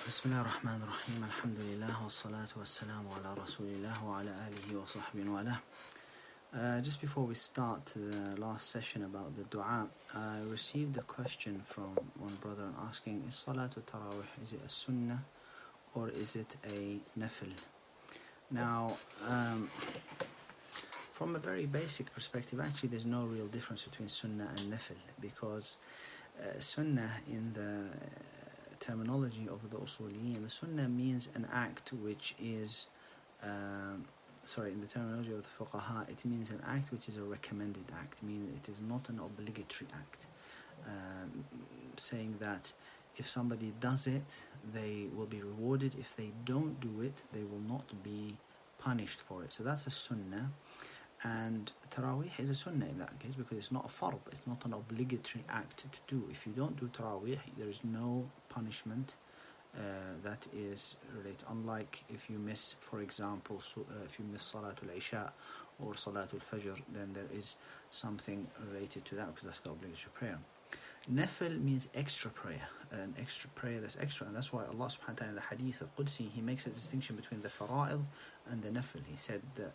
بسم الله الرحمن الرحيم الحمد لله والصلاة والسلام على رسول الله وعلى آله وصحبه وله. Just before we start the last session about the dua, I received a question from one brother asking, is Salatul Tarawih, is it a Sunnah or is it a Nafl? Now, from a very basic perspective, actually there's no real difference between Sunnah and Nafl, because Sunnah in the terminology of the Usuliyin, the Sunnah means an act which is, in the terminology of the Fuqaha, it means an act which is a recommended act, meaning it is not an obligatory act. Saying that if somebody does it, they will be rewarded. If they don't do it, they will not be punished for it. So that's a Sunnah. And Taraweeh is a Sunnah in that case, because it's not a fard, it's not an obligatory act to do. If you don't do Taraweeh, there is no punishment that is related. Unlike if you miss, for example, if you miss Salatul Isha or Salatul Fajr, then there is something related to that, because that's the obligatory prayer. Nafl means extra prayer, an extra prayer that's extra, and that's why Allah subhanahu wa ta'ala in the hadith of Qudsi, He makes a distinction between the fara'id and the nafl. He said that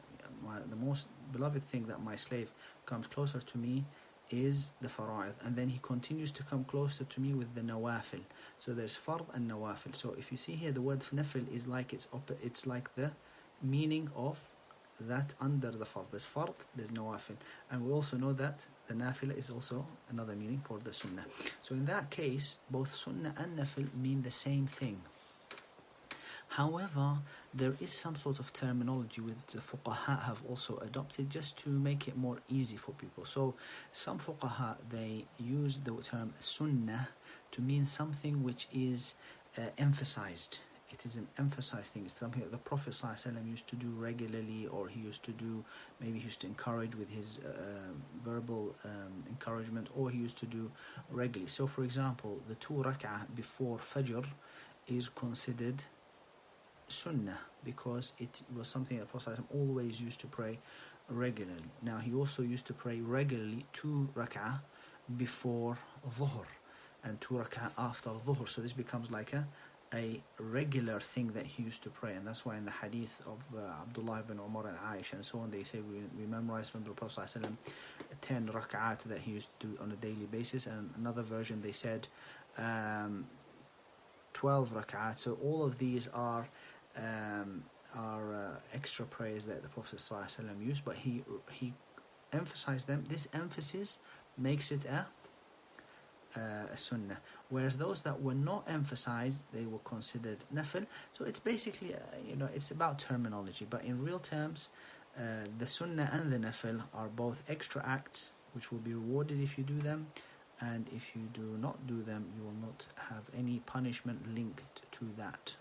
the most beloved thing that my slave comes closer to me is the fara'id, and then he continues to come closer to me with the nawafil. So there's fard and nawafil. So if you see here, the word nafl is like it's like the meaning of that under the fard. There's fard, there's nawafil, and we also know that the nafila is also another meaning for the sunnah. So in that case, both sunnah and nafil mean the same thing. However, there is some sort of terminology which the fuqaha have also adopted just to make it more easy for people. So some fuqaha, they use the term sunnah to mean something which is emphasized. It is an emphasized thing. It's something that the Prophet ﷺ used to do regularly, or he used to do, maybe he used to encourage with his verbal encouragement, or he used to do regularly. So for example, the 2 rak'ah before Fajr is considered Sunnah, because it was something that the Prophet ﷺ always used to pray regularly. Now he also used to pray regularly 2 rak'ah before Dhuhr and 2 rak'ah after Dhuhr. So this becomes like a regular thing that he used to pray, and that's why in the hadith of Abdullah ibn Umar and Aisha and so on, they say we memorize from the Prophet ﷺ 10 rak'at that he used to do on a daily basis, and another version they said 12 rak'at. So all of these are extra prayers that the Prophet ﷺ used, but he emphasized them. This emphasis makes it a sunnah, whereas those that were not emphasized, they were considered nafil. So it's basically it's about terminology, but in real terms, the sunnah and the nafil are both extra acts which will be rewarded if you do them, and if you do not do them, you will not have any punishment linked to that.